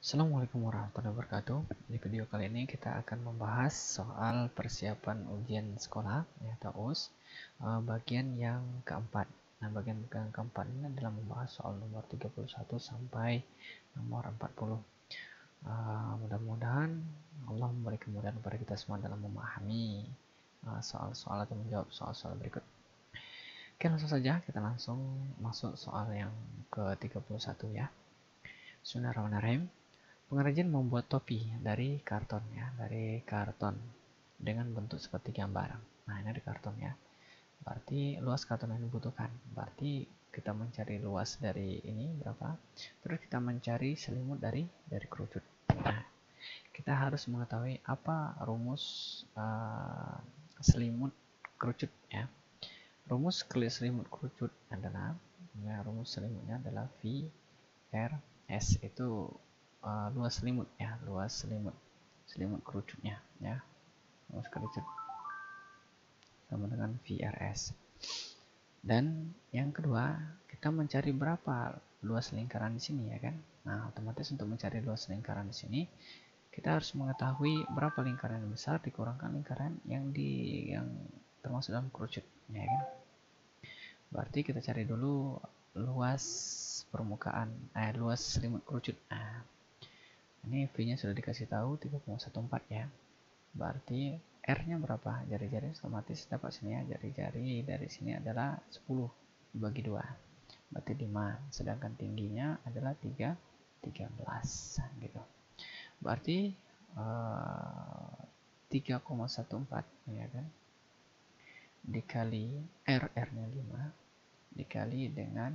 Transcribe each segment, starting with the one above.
Assalamualaikum warahmatullahi wabarakatuh. Di video kali ini kita akan membahas soal persiapan ujian sekolah atau US bagian yang keempat. Nah, bagian yang keempat ini adalah membahas soal nomor 31 sampai nomor 40. Mudah-mudahan Allah memberi kemudahan kepada kita semua dalam memahami soal-soal atau menjawab soal-soal berikut. Oke, langsung saja kita langsung masuk soal yang ke-31 ya. Bismillahirrahmanirrahim. Pengrajin membuat topi dari karton dengan bentuk seperti gambar. Nah, ini ada karton ya. Berarti luas karton yang dibutuhkan. Berarti kita mencari luas dari ini berapa? Terus kita mencari selimut dari kerucut. Nah, kita harus mengetahui apa rumus selimut kerucut ya. Rumus selimut kerucut adalah rumus selimutnya adalah VRS itu luas selimut ya, luas selimut kerucutnya ya, luas kerucut sama dengan VRS. Dan yang kedua, kita mencari berapa luas lingkaran di sini ya kan. Nah, otomatis untuk mencari luas lingkaran di sini kita harus mengetahui berapa lingkaran yang besar dikurangkan lingkaran yang termasuk dalam kerucut ya kan. Berarti kita cari dulu luas permukaan luas selimut kerucut. Nah, ini V nya sudah dikasih tahu 3,14 ya. Berarti R nya berapa? Jari-jari otomatis dapat sini ya. Jari-jari dari sini adalah 10 dibagi 2. Berarti 5. Sedangkan tingginya adalah 13 gitu. Berarti 3,14 ya kan. Dikali R nya 5 dikali dengan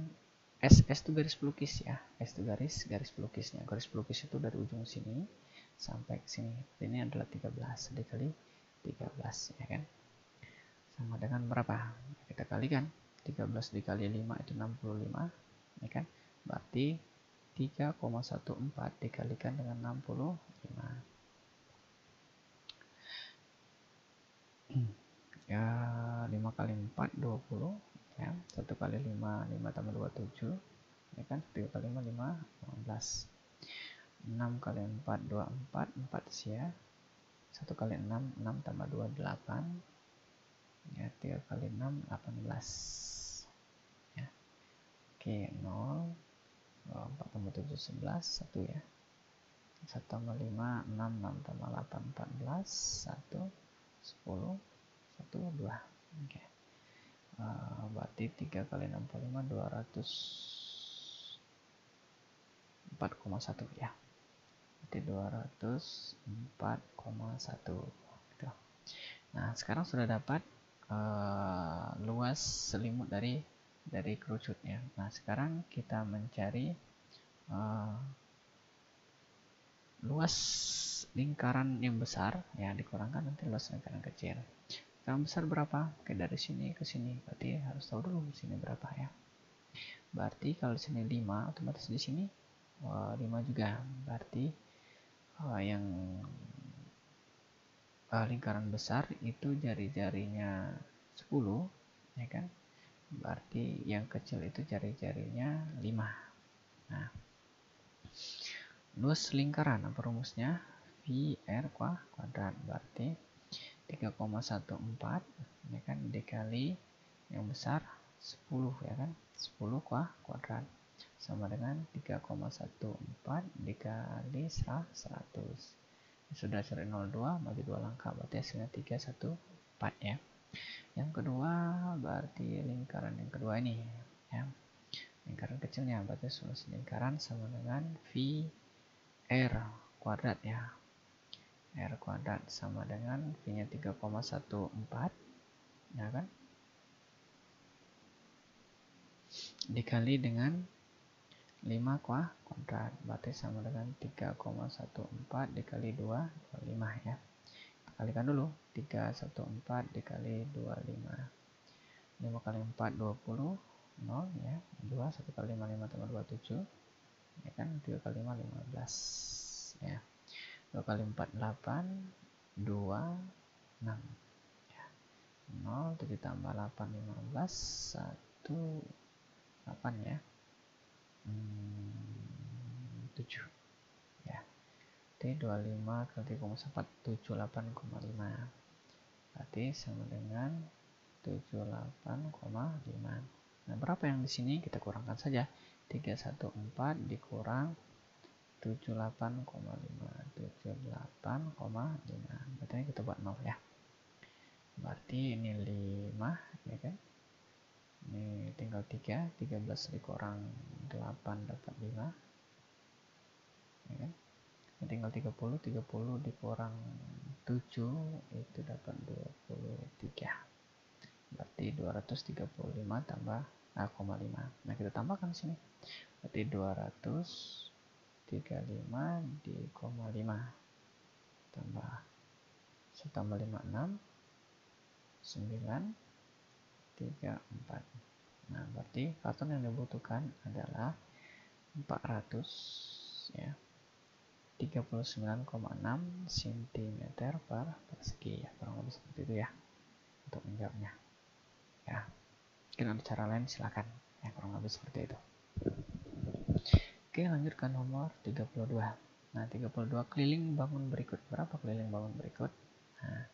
S itu garis pelukis ya. S itu garis pelukisnya. Garis pelukis itu dari ujung sini sampai ke sini. Ini adalah 13 dikali 13 ya kan. Sama dengan berapa? Kita kalikan. 13 dikali 5 itu 65 ya kan. Berarti 3,14 dikalikan dengan 65. Ya, 5 kali 4 20 ya. 1 kali 5 tambah 2 7 ya kan. 3 kali 5 15. 6 kali 4 24 4 ya. 1 kali 6 tambah 2 8 ya. 3 kali 6 18 ya. Oke, 0 4 tambah 7 11 1 ya. 1 tambah 5 6 tambah 8 14 1 10 1 2. Oke. Berarti 3 kali 65 204,1 ya. Berarti 204,1 gitu. Nah, sekarang sudah dapat luas selimut dari kerucutnya. Nah, sekarang kita mencari luas lingkaran yang besar ya, dikurangkan nanti luas lingkaran kecil. Yang besar berapa? Oke, dari sini ke sini. Berarti harus tahu dulu di sini berapa ya. Berarti kalau di sini 5, otomatis di sini 5 juga. Berarti yang lingkaran besar itu jari-jarinya 10 ya kan. Berarti yang kecil itu jari-jarinya 5. Nah, luas lingkaran apa rumusnya? VR kuadrat. Berarti 3,14 ya kan dikali yang besar 10 ya kan. 10 kuadrat sama dengan 3,14 dikali 100. Sudah cari 02 maju 2 langkah, berarti hasilnya 314 ya. Yang kedua berarti lingkaran yang kedua ini ya. Lingkaran kecilnya berarti solusi lingkaran sama dengan VR kuadrat ya. R kuadrat sama dengan V nya 3,14 ya kan, dikali dengan 5 kuadrat, berarti sama dengan 3,14 dikali 2 25 ya. Kita kalikan dulu. 314 dikali 25. 5 kali 4 20 0 ya. 2 1 kali 5 5 tambah 2 7 ya kan. 3 kali 5 15 ya. 2 kali 4 8 2 6 ya. 0 7 tambah 8 15 1 8 ya. 7 ya. berarti 25 kali 3,4 78,5, berarti sama dengan 78,5. Nah, berapa yang di sini? Kita kurangkan saja. 314 dikurang 78,5. 78,5. Berarti kita buat 0 ya. Berarti ini 5 ya kan? Ini tinggal 3, 13 dikurang 8 dapat 5. Ya kan? Ini tinggal 30, 30 dikurang 7 itu dapat 23. Berarti 235 tambah 0,5. Nah, kita tambahkan di sini. Berarti 235 di 0,5 tambah 1 tambah 5 6 9 3 4. Nah, berarti karton yang dibutuhkan adalah 400 ya. 39,6 cm per persegi ya, kurang lebih seperti itu ya untuk menjawabnya ya. Mungkin ada cara lain silakan ya, kurang lebih seperti itu. Oke, lanjut ke nomor 32. Nah, 32 keliling bangun berikut. Berapa keliling bangun berikut? Nah,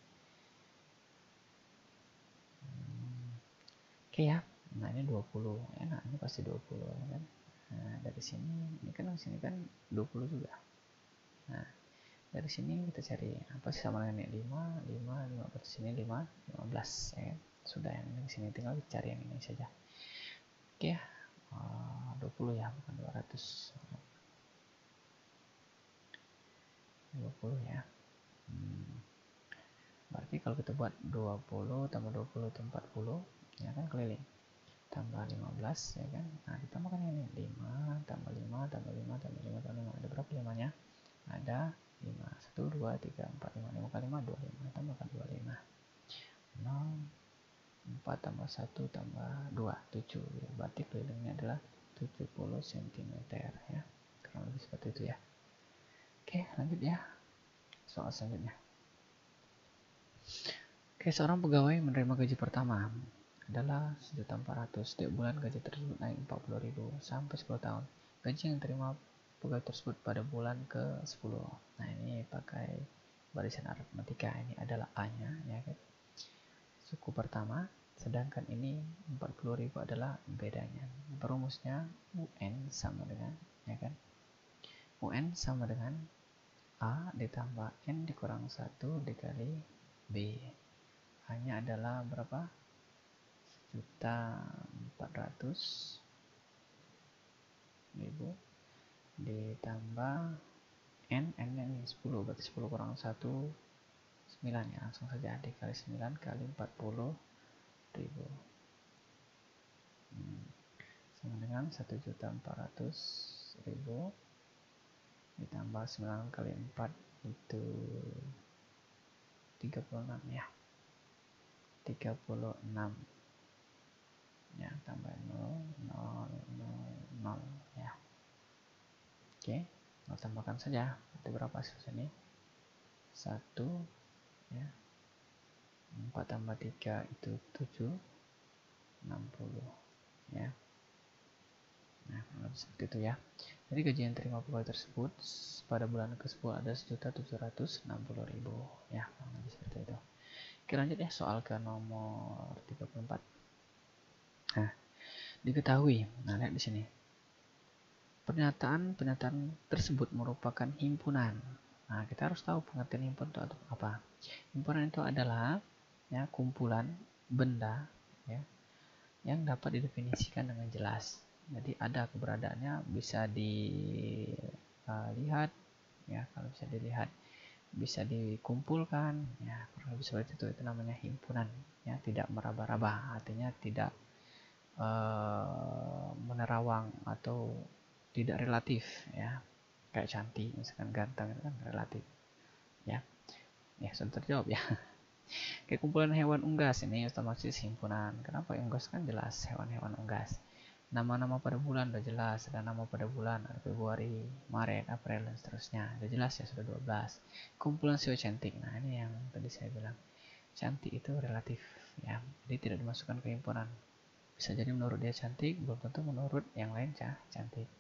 oke ya. Nah, ini 20 ya. Nah, ini pasti 20 ya kan. Nah, dari sini ini kan di sini kan 20 juga. Nah, dari sini kita cari apa sih sama dengan 5 berarti sini 5 15 ya kan? Sudah, yang ini sini tinggal cari yang ini saja. Oke ya. 20 ya, bukan 200. 20 ya. Berarti kalau kita buat 20 tambah 20 itu 40 ya kan, keliling. Tambah 15 ya kan. Nah, ditambahkan ini 5 tambah 5 tambah 5 tambah 5 tambah 5. Ada berapa 5-nya? Ada 5. 1 2 3 4 5. 5 kali 5 25. Tambahkan 25. 0 4 tambah 1 tambah 2 7. Berarti kelilingnya adalah 70 cm ya. Kurang lebih seperti itu ya. Oke, lanjut ya. Soal selanjutnya. Oke, seorang pegawai menerima gaji pertama adalah 1.400.000. Setiap bulan gaji tersebut naik 40.000 sampai 10 tahun. Gaji yang diterima pegawai tersebut pada bulan ke-10. Nah, ini pakai barisan aritmatika. Ini adalah A-nya ya kan. Suku pertama, sedangkan ini 40.000 adalah bedanya. Perumusnya UN sama dengan ya kan. UN sama dengan A ditambah N dikurang 1 dikali B. A-nya adalah berapa? 1.400.000 ditambah N nya ini 10, berarti 10 kurang 1 9 ya, langsung saja dikali 9 kali 40.000 sama dengan 1.400.000 ditambah 9 kali 4 itu 36 ya, 36 ya, tambah 0 0 0 0 ya. Oke, kita tambahkan saja. Berarti berapa hasil sini? 1 ya. 4 tambah 3 itu 7, 60 ya. Nah, seperti itu ya. Jadi gaji yang terima pegawai tersebut pada bulan ke-10 ada 1.760.000 ya, lebih seperti itu. Oke, lanjut ya, soal ke nomor 34. Nah, diketahui. Nah, lihat di sini. Pernyataan tersebut merupakan himpunan. Nah, kita harus tahu pengertian himpunan itu apa. Himpunan itu adalah ya, kumpulan benda ya, yang dapat didefinisikan dengan jelas. Jadi ada keberadaannya bisa dilihat ya, kalau bisa dilihat bisa dikumpulkan ya, kurang lebih seperti itu namanya himpunan ya, tidak meraba-raba, artinya tidak menerawang atau tidak relatif ya, kayak cantik misalkan ganteng itu kan relatif ya. Ya, sudah terjawab ya. Kayak kumpulan hewan unggas, ini otomatis himpunan. Kenapa? Unggas kan jelas, hewan-hewan unggas. Nama-nama pada bulan udah jelas, ada nama pada bulan, ada Februari, Maret, April, dan seterusnya. Udah jelas ya, sudah 12. Kumpulan sio cantik. Nah, ini yang tadi saya bilang. Cantik itu relatif ya. Jadi tidak dimasukkan ke himpunan. Bisa jadi menurut dia cantik, belum tentu menurut yang lain cantik.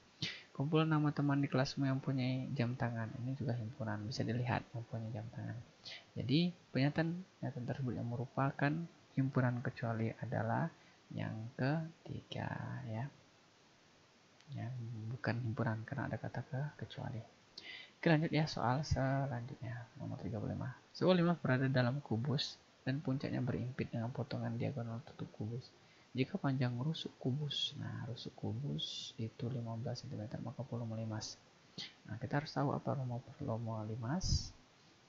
kumpulan nama teman di kelasmu yang punya jam tangan. Ini juga himpunan, bisa dilihat mempunyai jam tangan. Jadi pernyataan tersebut yang merupakan himpunan kecuali adalah yang ketiga ya. Ya, bukan himpunan karena ada kata kecuali. Oke, lanjut ya, soal selanjutnya nomor 35. Soal 5 berada dalam kubus dan puncaknya berimpit dengan potongan diagonal tutup kubus. Jika panjang rusuk kubus, nah rusuk kubus itu 15 cm, maka volume limas. Nah, kita harus tahu apa volume limas.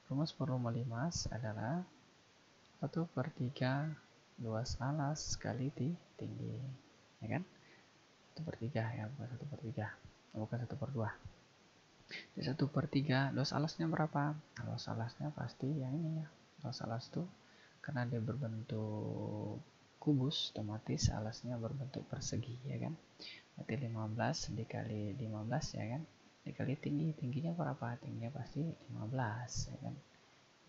Rumus volume limas adalah 1/3 luas alas kali tinggi, ya kan? 1/3 ya, bukan 1/3, bukan 1/2. Jadi 1/3 luas alasnya berapa? Nah, luas alasnya pasti yang ini ya. Luas alas tuh karena dia berbentuk kubus, otomatis alasnya berbentuk persegi, ya kan? Berarti 15 dikali 15, ya kan? Dikali tingginya berapa? Tingginya pasti 15, ya kan?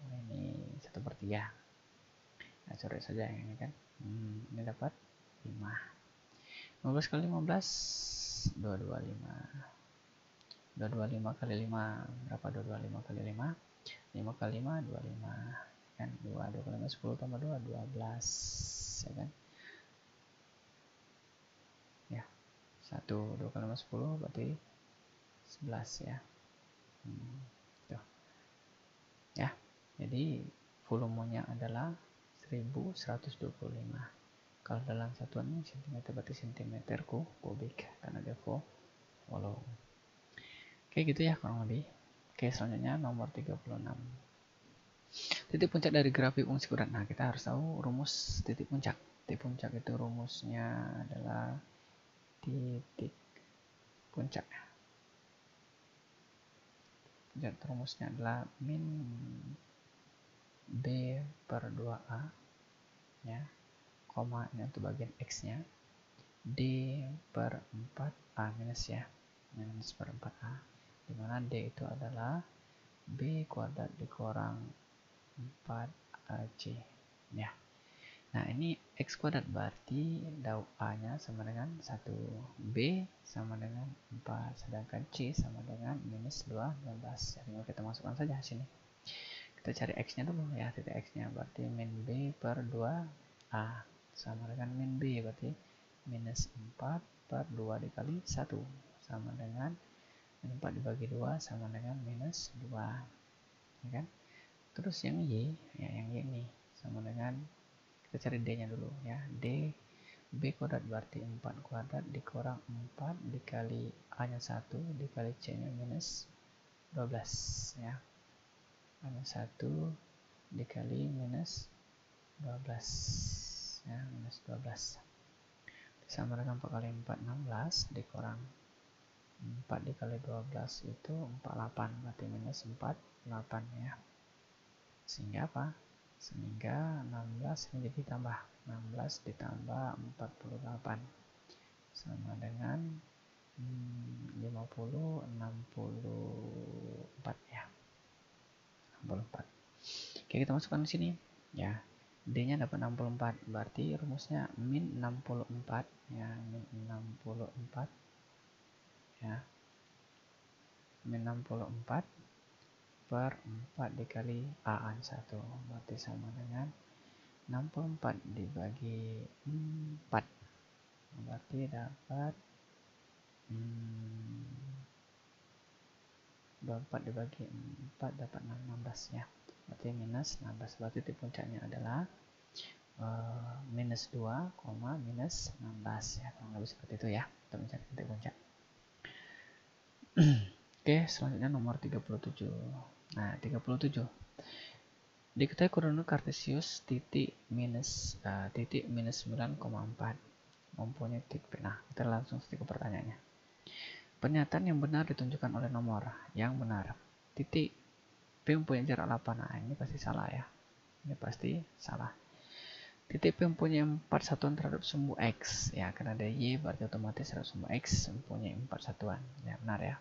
Nah, ini 1/3. Nah, coret saja ini kan. Ini dapat 5. 15 kali 15 225. 225 kali 5 berapa? 225 kali 5 5 kali 5 25 kan. 2 kali 5 10 tambah 2 12, ya kan? Ya, 1 2 kali 5 10 berarti 11 ya. Tuh. Ya, jadi volumenya adalah 1125. Kalau dalam satuan cm berarti cm kubik karena dia volume. Oke, gitu ya kurang lebih. Oke, selanjutnya nomor 36. Titik puncak dari grafik fungsi kuadrat. Nah, kita harus tahu rumus titik puncak. Titik puncak itu rumusnya adalah titik puncak. Puncak rumusnya adalah min B per 2A ya, koma ini untuk bagian X-nya, D per 4A minus ya, minus per 4A, dimana D itu adalah B kuadrat dikurang 4AC ya. Nah, ini X kuadrat berarti dau A nya sama dengan 1, B sama dengan 4, sedangkan C sama dengan minus 12. Jadi kita masukkan saja sini. Kita cari X nya dulu ya, titik X nya berarti min B per 2A sama dengan min B berarti minus 4 per 2 dikali 1 sama dengan 4 dibagi 2 sama dengan minus 2, ya kan? Terus yang Y, ya yang Y ini sama dengan, kita cari D nya dulu ya, D B kuadrat berarti 4 kuadrat dikurang 4 dikali A nya 1 dikali C nya minus 12 ya, A nya 1 dikali minus 12 ya, minus 12 sama dengan 4 kali 4 16 dikurang 4 dikali 12 itu 48 berarti minus 48 ya, sehingga apa? Sehingga 16 ini jadi tambah 16 ditambah 48 sama dengan 64 ya, 64. Oke, kita masukkan di sini ya. D nya dapat 64 berarti rumusnya min 64 ya, min 64 ya, min 64 per 4 dikali A 1 berarti sama dengan 64 dibagi 4 berarti dapat 24 dibagi 4 dapat 16 ya, berarti minus 16. Berarti titik puncaknya adalah minus 2, minus 16 ya, kurang lebih seperti itu ya untuk mencari titik puncak. Oke, selanjutnya nomor 37. Nah, 37. Diketahui koordinat Kartesius titik minus 9,4 mempunyai titik. Nah, kita langsung ke pertanyaannya. Pernyataan yang benar ditunjukkan oleh nomor yang benar. Titik P mempunyai jarak 8. Nah, ini pasti salah ya. Ini pasti salah. Titik P mempunyai 4 satuan terhadap sumbu X. Ya, karena ada Y berarti otomatis terhadap sumbu X mempunyai 4 satuan. Ya, benar ya.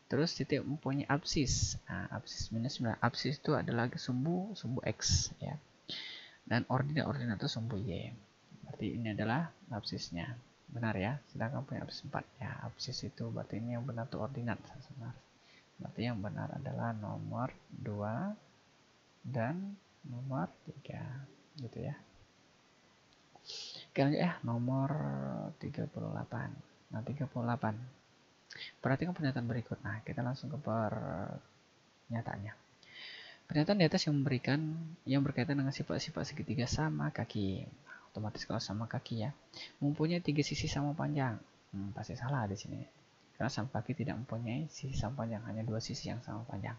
Terus titik mempunyai absis. Nah, absis minus 9. Absis itu adalah sumbu X ya. Dan ordinat itu sumbu Y. Berarti ini adalah absisnya. benar ya, sedangkan punya absis 4 ya. Absis itu berarti ini yang benar tuh ordinat sebenarnya. Berarti yang benar adalah nomor 2 dan nomor 3 gitu ya. Oke, lanjut ya, nomor 38. Nah, 38. Perhatikan pernyataan berikut. Nah, kita langsung ke pernyataannya. Pernyataan di atas yang berkaitan dengan sifat-sifat segitiga sama kaki. Nah, otomatis kalau sama kaki ya, mempunyai 3 sisi sama panjang. Pasti salah di sini. Karena sama kaki tidak mempunyai sisi sama panjang, hanya 2 sisi yang sama panjang.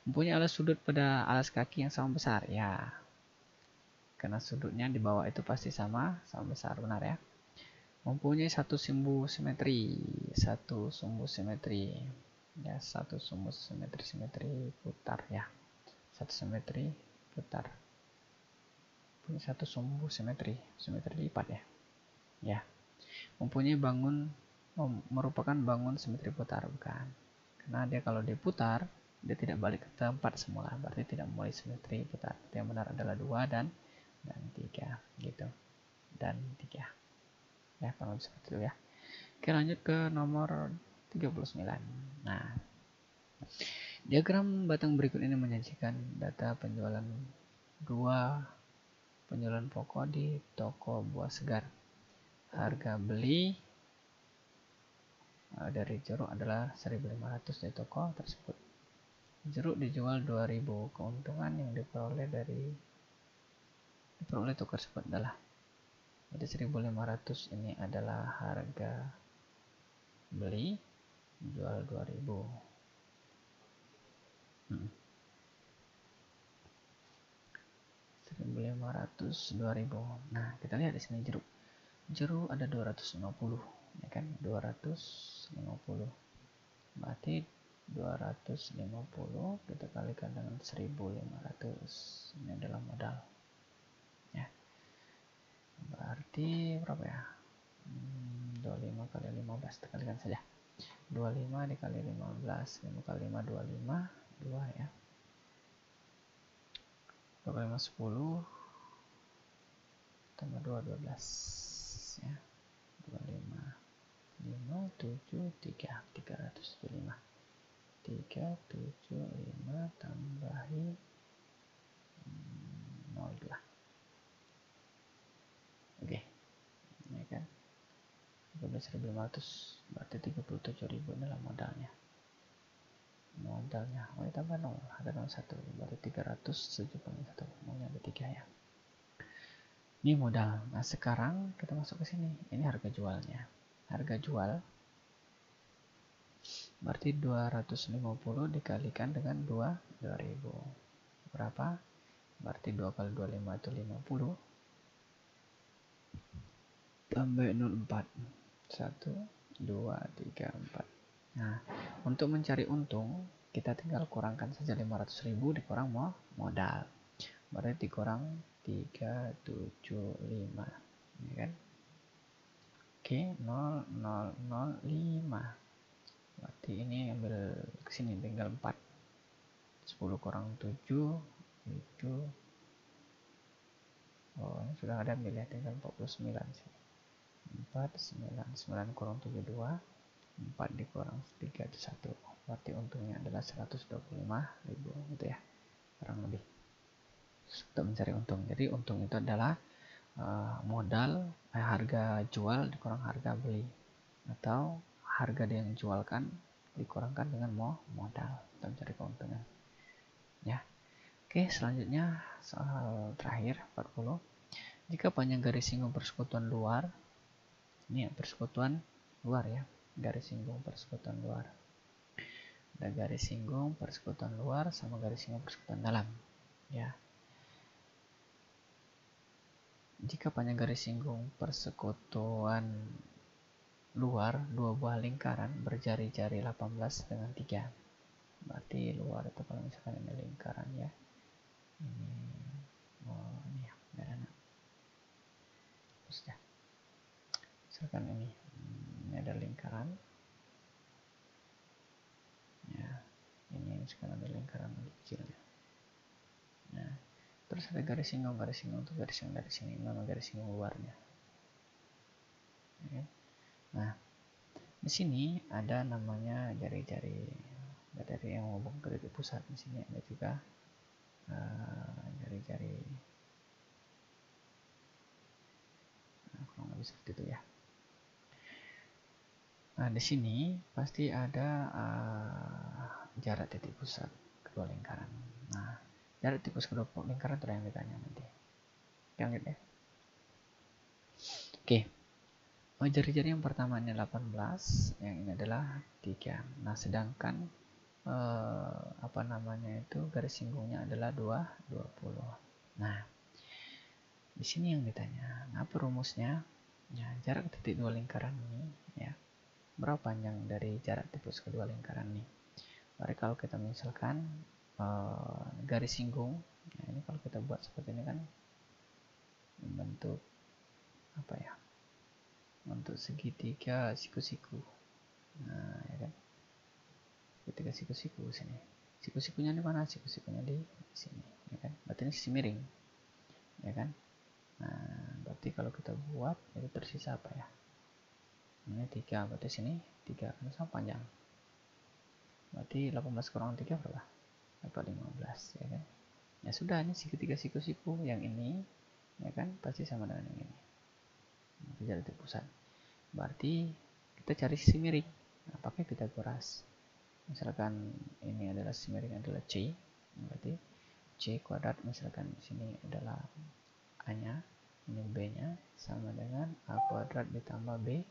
Mempunyai alas sudut pada alas kaki yang sama besar. Ya, karena sudutnya di bawah itu pasti sama besar, benar ya. Mempunyai satu sumbu simetri ya, satu sumbu simetri putar ya, satu simetri putar, punya satu sumbu simetri lipat ya. Mempunyai merupakan bangun simetri putar, bukan, karena dia kalau diputar dia tidak balik ke tempat semula, berarti tidak mulai simetri putar. Yang benar adalah 2 dan 3 gitu, dan 3 ya, kurang lebih seperti itu ya. Oke, lanjut ke nomor 39. Nah, diagram batang berikut ini menyajikan data penjualan pokok di toko buah segar. Harga beli dari jeruk adalah 1.500 di toko tersebut. Jeruk dijual 2.000. Keuntungan yang diperoleh toko tersebut adalah, jadi 1.500 ini adalah harga beli, jual 2.000. 1.500, 2.000. Nah, kita lihat di sini jeruk ada 250 ya kan, 250 berarti 250 kita kalikan dengan 1.500, ini adalah modal ya, berarti berapa ya, 25 kali 15 kita kalikan saja, 25 dikali 15, 5 kali 5 25, 2 ya, 2 kali 5 10 tambah 2 12 ya, 25 5 7 3 375, 375 tambahi 02. Oke, ini kan 12.500 berarti 37.000 adalah modalnya. Oh, tambah 0, ada 01 berarti 371, maunya ada 3 ya. Ini modal. Nah, sekarang kita masuk ke sini. Ini harga jualnya. Harga jual berarti 250 dikalikan dengan 2.000. Berapa? Berarti 2 kali 25 itu 50. Tambah 04. 1, 2, 3, 4. Nah, untuk mencari untung, kita tinggal kurangkan saja 500.000 dikurang modal. Berarti dikurang 375. Ya kan? Oke, 0005. Berarti ini ambil ke sini tinggal 4. 10 kurang 7 itu, oh ini sudah ada ambil ya, tinggal 49 sih. 4 9 kurang 7 2, 4 dikurang 3 itu 1. Berarti untungnya adalah 125.000 gitu ya, kurang lebih, untuk mencari untung. Jadi untung itu adalah modal, harga jual dikurang harga beli, atau harga yang dijualkan dikurangkan dengan modal untuk mencari keuntungan ya. Oke, selanjutnya soal terakhir 40. Jika panjang garis singgung persekutuan luar, ini ya, persekutuan luar ya, garis singgung persekutuan luar, ada garis singgung persekutuan luar sama garis singgung persekutuan dalam ya. Jika panjang garis singgung persekutuan luar dua buah lingkaran berjari-jari 18 dengan 3, berarti luar itu kalau misalkan ini lingkaran ya, ini ini ya, terus ya, misalkan ini ada lingkaran ya, ini sekarang ada lingkaran kecilnya. Nah, terus ada garis singgung untuk garis yang dari sini, nama garis singgung luarnya. ya. Nah, di sini ada namanya jari-jari yang menghubung ke titik pusat. Di sini ada juga jari-jari, kurang lebih seperti itu ya. Nah, di sini pasti ada jarak titik pusat kedua lingkaran. Nah, jarak titik pusat kedua lingkaran itu yang ditanya nanti. Yang lihat ya. Oke. Jari-jari yang pertama ini 18, yang ini adalah 3. Nah, sedangkan apa namanya itu garis singgungnya adalah 20. Nah, di sini yang ditanya, apa rumusnya? Ya, jarak titik dua lingkaran ini ya. Berapa panjang dari jarak titik kedua lingkaran ini? Mari kalau kita misalkan garis singgung, nah ini kalau kita buat seperti ini kan membentuk apa ya? Untuk segitiga siku-siku. Nah, ya kan? Segitiga siku-siku sini. Siku-sikunya di mana? Siku-sikunya di sini, ya kan? Berarti ini sisi miring, ya kan? Nah, berarti kalau kita buat itu tersisa apa ya? Ini 3, berarti sini 3 kan sama panjang. Berarti 18 kurang 3 berapa? Dapat 15, ya kan? Ya sudah, ini segitiga siku-siku yang ini, ya kan? Pasti sama dengan yang ini. Itu jarak titik pusat. Berarti kita cari sisi miring. Nah, pakai Pitagoras. Misalkan ini adalah sisi miring adalah C, berarti C kuadrat misalkan di sini adalah A-nya, ini B-nya sama dengan A kuadrat ditambah B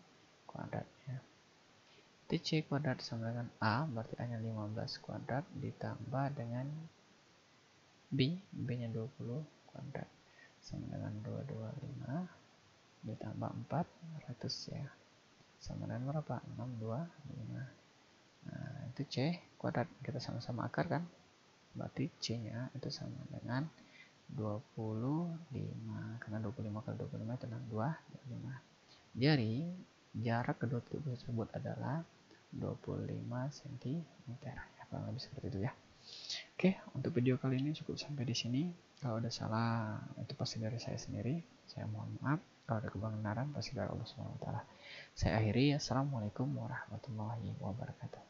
kuadrat ya. C kuadrat sama dengan A, berarti A-nya 15 kuadrat ditambah dengan B-nya 20 kuadrat sama dengan 225 ditambah 400 ya. Sama dengan berapa? 625. Nah, itu C kuadrat, kita sama-sama akar kan? Berarti C-nya itu sama dengan 25, karena 25 kali 25 itu 25. Jadi jarak kedua titik tersebut adalah 25 cm. Ya, kurang lebih seperti itu ya. Oke, untuk video kali ini cukup sampai di sini. Kalau ada salah itu pasti dari saya sendiri. Saya mohon maaf. Kalau ada kebenaran pasti dari Allah SWT. Saya akhiri. Assalamualaikum warahmatullahi wabarakatuh.